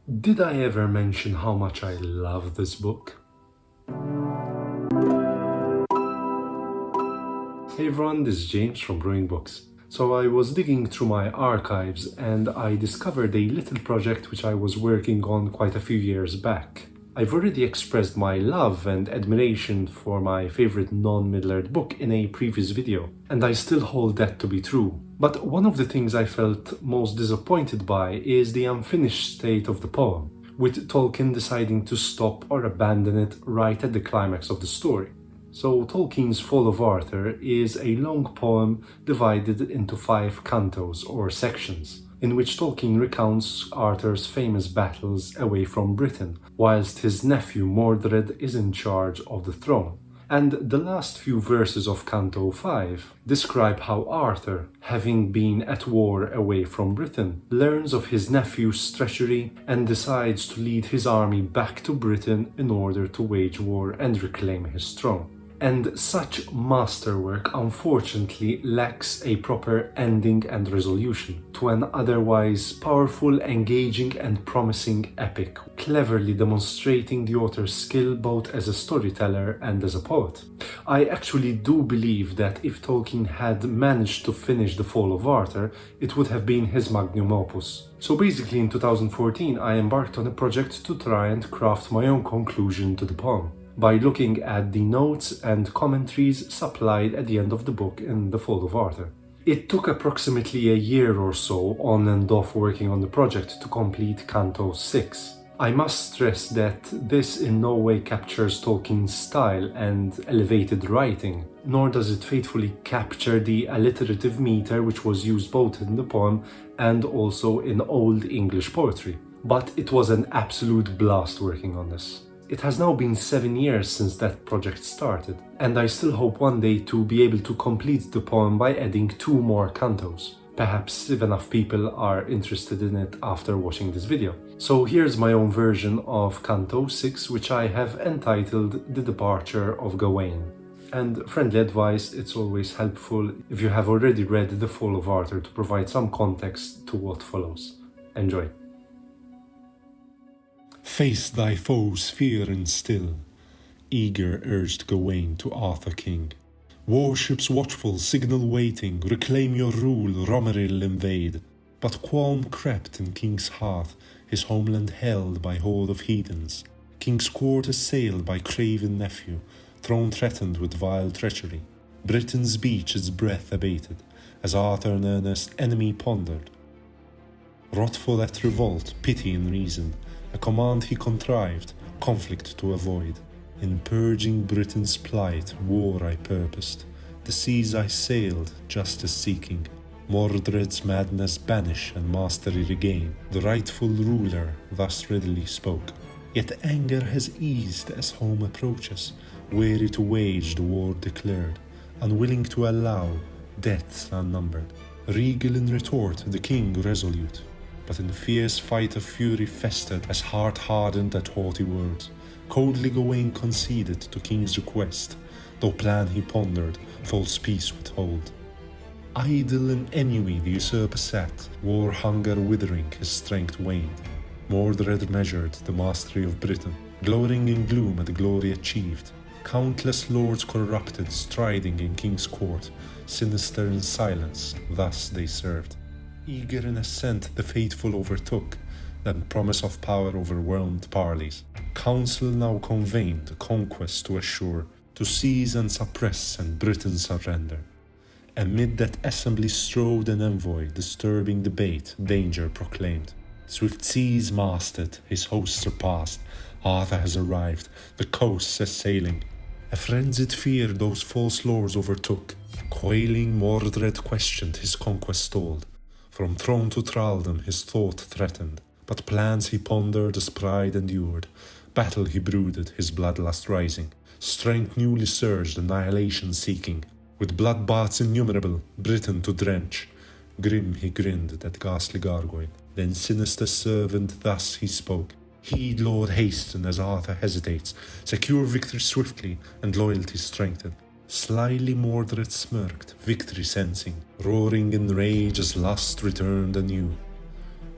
Did I ever mention how much I love this book? Hey everyone, this is James from Brewing Books. So I was digging through my archives and I discovered a little project which I was working on quite a few years back. I've already expressed my love and admiration for my favorite non-Middle-earth book in a previous video, and I still hold that to be true. But one of the things I felt most disappointed by is the unfinished state of the poem, with Tolkien deciding to stop or abandon it right at the climax of the story. So Tolkien's Fall of Arthur is a long poem divided into 5 cantos or sections, in which Tolkien recounts Arthur's famous battles away from Britain, whilst his nephew Mordred is in charge of the throne. And the last few verses of Canto 5 describe how Arthur, having been at war away from Britain, learns of his nephew's treachery and decides to lead his army back to Britain in order to wage war and reclaim his throne. And such masterwork unfortunately lacks a proper ending and resolution to an otherwise powerful, engaging and promising epic, cleverly demonstrating the author's skill both as a storyteller and as a poet. I actually do believe that if Tolkien had managed to finish The Fall of Arthur, it would have been his magnum opus. So basically in 2014 I embarked on a project to try and craft my own conclusion to the poem, by looking at the notes and commentaries supplied at the end of the book in The Fall of Arthur. It took approximately a year or so on and off working on the project to complete Canto 6. I must stress that this in no way captures Tolkien's style and elevated writing, nor does it faithfully capture the alliterative meter which was used both in the poem and also in Old English poetry. But it was an absolute blast working on this. It has now been 7 years since that project started, and I still hope one day to be able to complete the poem by adding 2 more cantos. Perhaps if enough people are interested in it after watching this video. So here's my own version of Canto 6, which I have entitled The Departure of Gawain. And friendly advice, it's always helpful if you have already read The Fall of Arthur to provide some context to what follows. Enjoy. Face thy foes, fear and still, eager urged Gawain to Arthur king. Warships watchful, signal waiting, reclaim your rule, Romeril invade. But qualm crept in king's heart, his homeland held by horde of heathens. King's court assailed by craven nephew, throne threatened with vile treachery. Britain's beach its breath abated, as Arthur an earnest enemy pondered. Wrathful at revolt, pity in reason, a command he contrived, conflict to avoid. In purging Britain's plight, war I purposed. The seas I sailed, justice seeking. Mordred's madness banish and mastery regain. The rightful ruler thus readily spoke. Yet anger has eased as home approaches, weary to wage the war declared, unwilling to allow deaths unnumbered. Regal in retort, the king resolute, but in fierce fight of fury festered, as heart hardened at haughty words. Coldly Gawain conceded to king's request, though plan he pondered, false peace withhold. Idle in ennui the usurper sat, war hunger withering his strength waned. Mordred measured the mastery of Britain, glorying in gloom at the glory achieved. Countless lords corrupted, striding in king's court, sinister in silence, thus they served. Eager in assent the faithful overtook, then promise of power overwhelmed parleys. Council now convened, conquest to assure, to seize and suppress and Britain surrender. Amid that assembly strode an envoy, disturbing debate, danger proclaimed. Swift seas mastered, his host surpassed, Arthur has arrived, the coasts assailing. A frenzied fear those false lords overtook, quailing Mordred questioned, his conquest told. From throne to thraldom his thought threatened, but plans he pondered as pride endured. Battle he brooded, his bloodlust rising, strength newly surged, annihilation seeking. With bloodbaths innumerable, Britain to drench. Grim he grinned at that ghastly gargoyle, then sinister servant thus he spoke. Heed, Lord, hasten as Arthur hesitates, secure victory swiftly and loyalty strengthen. Slyly Mordred smirked, victory sensing, roaring in rage as lust returned anew.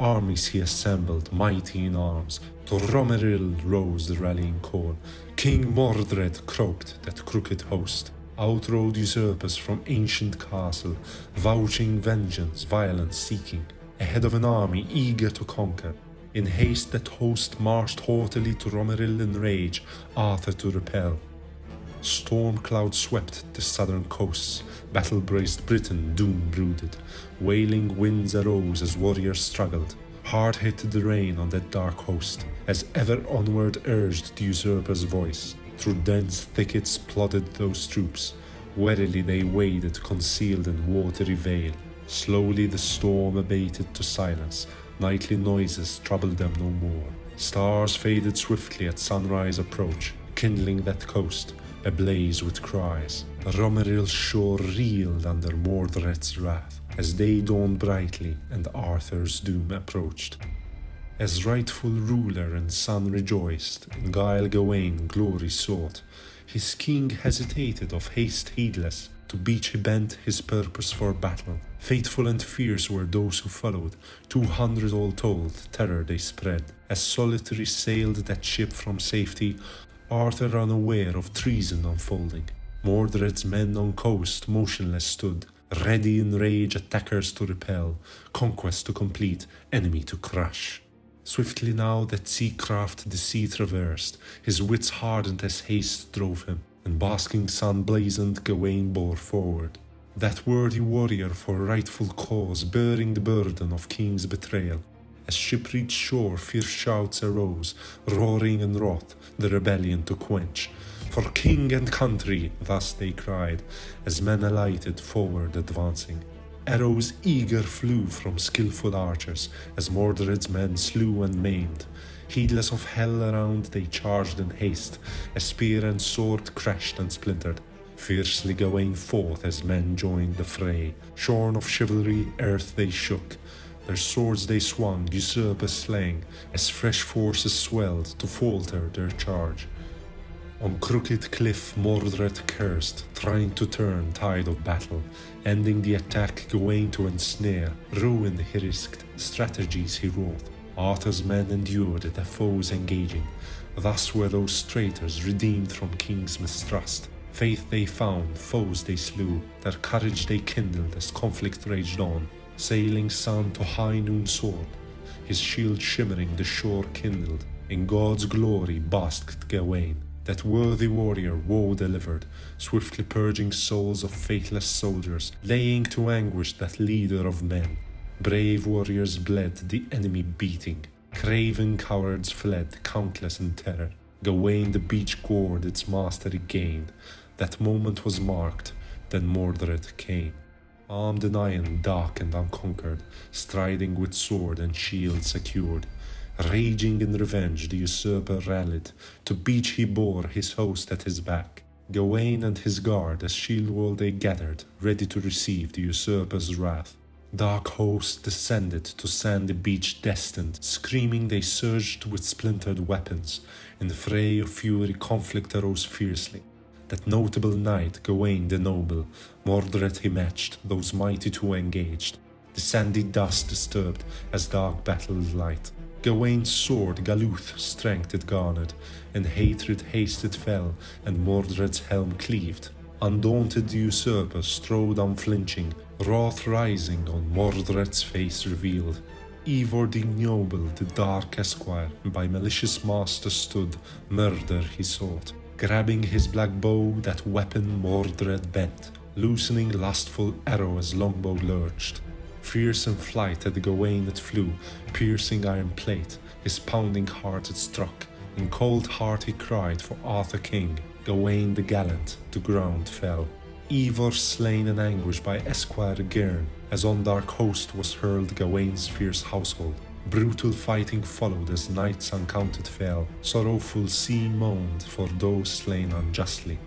Armies he assembled, mighty in arms. To Romeril rose the rallying call. King Mordred croaked that crooked host. Outrode usurpers from ancient castle, vouching vengeance, violence seeking. Ahead of an army eager to conquer. In haste that host marched haughtily to Romeril in rage, Arthur to repel. Storm clouds swept the southern coasts, battle-braced Britain doom brooded. Wailing winds arose as warriors struggled. Hard hit the rain on that dark host, as ever onward urged the usurper's voice. Through dense thickets plodded those troops. Warily they waded, concealed in watery veil. Slowly the storm abated to silence. Nightly noises troubled them no more. Stars faded swiftly at sunrise approach, kindling that coast, ablaze with cries. Romeril's shore reeled under Mordred's wrath, as day dawned brightly and Arthur's doom approached. As rightful ruler and son rejoiced, in guile Gawain glory sought. His king hesitated, of haste heedless, to beach he bent his purpose for battle. Faithful and fierce were those who followed, 200 all told, terror they spread. As solitary sailed that ship from safety, Arthur unaware of treason unfolding. Mordred's men on coast motionless stood, ready in rage attackers to repel, conquest to complete, enemy to crush. Swiftly now that sea-craft the sea traversed, his wits hardened as haste drove him, and basking sun blazoned Gawain bore forward. That worthy warrior for rightful cause, bearing the burden of king's betrayal. As ship reached shore, fierce shouts arose, roaring and wrath, the rebellion to quench. For king and country, thus they cried, as men alighted forward advancing. Arrows eager flew from skillful archers, as Mordred's men slew and maimed. Heedless of hell around, they charged in haste, as spear and sword crashed and splintered. Fiercely Gawain fought as men joined the fray. Shorn of chivalry, earth they shook. Their swords they swung, usurpers slaying, as fresh forces swelled to falter their charge. On crooked cliff Mordred cursed, trying to turn tide of battle, ending the attack Gawain to ensnare. Ruin he risked, strategies he wrought. Arthur's men endured the foes engaging. Thus were those traitors redeemed from king's mistrust. Faith they found, foes they slew, their courage they kindled as conflict raged on. Sailing sun to high noon soared, his shield shimmering the shore kindled. In God's glory basked Gawain, that worthy warrior woe delivered, swiftly purging souls of faithless soldiers, laying to anguish that leader of men. Brave warriors bled, the enemy beating. Craven cowards fled, countless in terror. Gawain the beach gored, its mastery gained. That moment was marked, then Mordred came. Armed in iron, dark and unconquered, striding with sword and shield secured. Raging in revenge, the usurper rallied. To beach he bore his host at his back. Gawain and his guard as shield wall they gathered, ready to receive the usurper's wrath. Dark hosts descended to sandy beach destined. Screaming they surged with splintered weapons. In the fray of fury conflict arose fiercely. That notable knight, Gawain the noble, Mordred he matched, those mighty two engaged. The sandy dust disturbed as dark battle's light. Gawain's sword Galuth strength it garnered, and hatred hasted fell, and Mordred's helm cleaved. Undaunted the usurper strode unflinching, wrath rising on Mordred's face revealed. Eivor the ignoble, the dark esquire, by malicious master stood, murder he sought. Grabbing his black bow, that weapon Mordred bent, loosening lustful arrow as longbow lurched. Fierce in flight at Gawain it flew, piercing iron plate, his pounding heart it struck. In cold heart he cried for Arthur king, Gawain the gallant to ground fell. Eivor slain in anguish by Esquire Gern, as on dark host was hurled Gawain's fierce household. Brutal fighting followed as knights uncounted fell. Sorrowful sea moaned for those slain unjustly.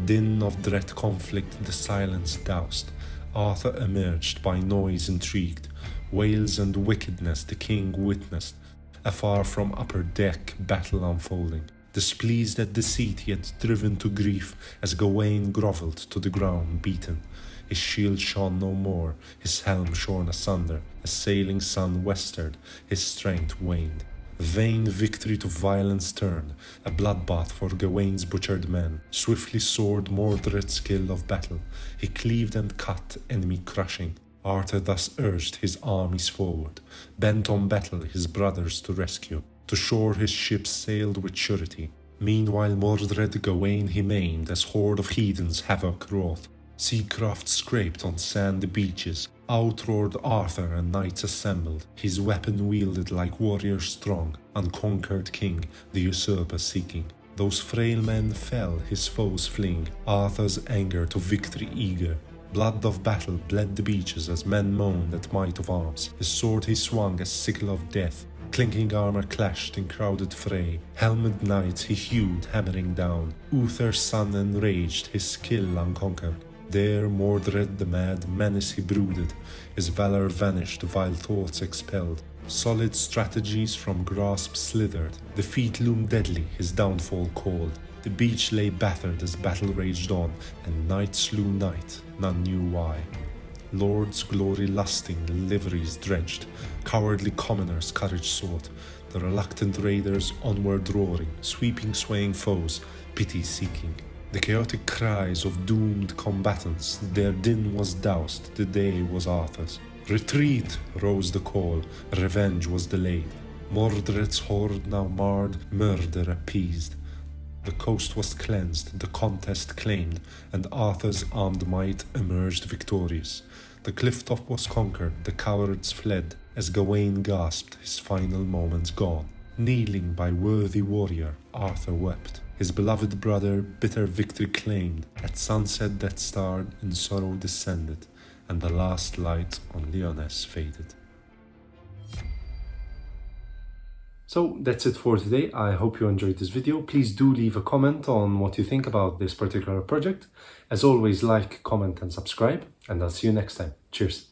Din of dread conflict the silence doused. Arthur emerged by noise intrigued. Wails and wickedness the king witnessed. Afar from upper deck battle unfolding. displeased at deceit he had driven to grief, as Gawain grovelled to the ground beaten. His shield shone no more, his helm shorn asunder, as sailing sun westward, his strength waned. Vain victory to violence turned, a bloodbath for Gawain's butchered men. Swiftly soared Mordred's skill of battle, he cleaved and cut, enemy crushing. Arthur thus urged his armies forward, bent on battle his brothers to rescue. To shore his ships sailed with surety. Meanwhile Mordred Gawain he maimed, as horde of heathens havoc wrought. Seacraft scraped on sandy beaches, outroared Arthur and knights assembled, his weapon wielded like warrior strong, unconquered king, the usurper seeking. Those frail men fell, his foes fling, Arthur's anger to victory eager. Blood of battle bled the beaches as men moaned at might of arms. His sword he swung as sickle of death, clinking armor clashed in crowded fray. Helmed knights he hewed, hammering down, Uther's son enraged, his skill unconquered. There Mordred the mad menace he brooded, his valor vanished, vile thoughts expelled. Solid strategies from grasp slithered, defeat loomed deadly, his downfall called. The beach lay battered as battle raged on, and knight slew knight, none knew why. Lords glory lusting, liveries drenched, cowardly commoners courage sought, the reluctant raiders onward roaring, sweeping swaying foes, pity seeking. The chaotic cries of doomed combatants, their din was doused, the day was Arthur's. Retreat rose the call, revenge was delayed. Mordred's horde now marred, murder appeased. The coast was cleansed, the contest claimed, and Arthur's armed might emerged victorious. The cliff top was conquered, the cowards fled, as Gawain gasped, his final moments gone. Kneeling by worthy warrior, Arthur wept. His beloved brother bitter victory claimed. At sunset that star in sorrow descended, and the last light on Lyonesse faded. So that's it for today. I hope you enjoyed this video. Please do leave a comment on what you think about this particular project. As always, like, comment and subscribe, and I'll see you next time. Cheers.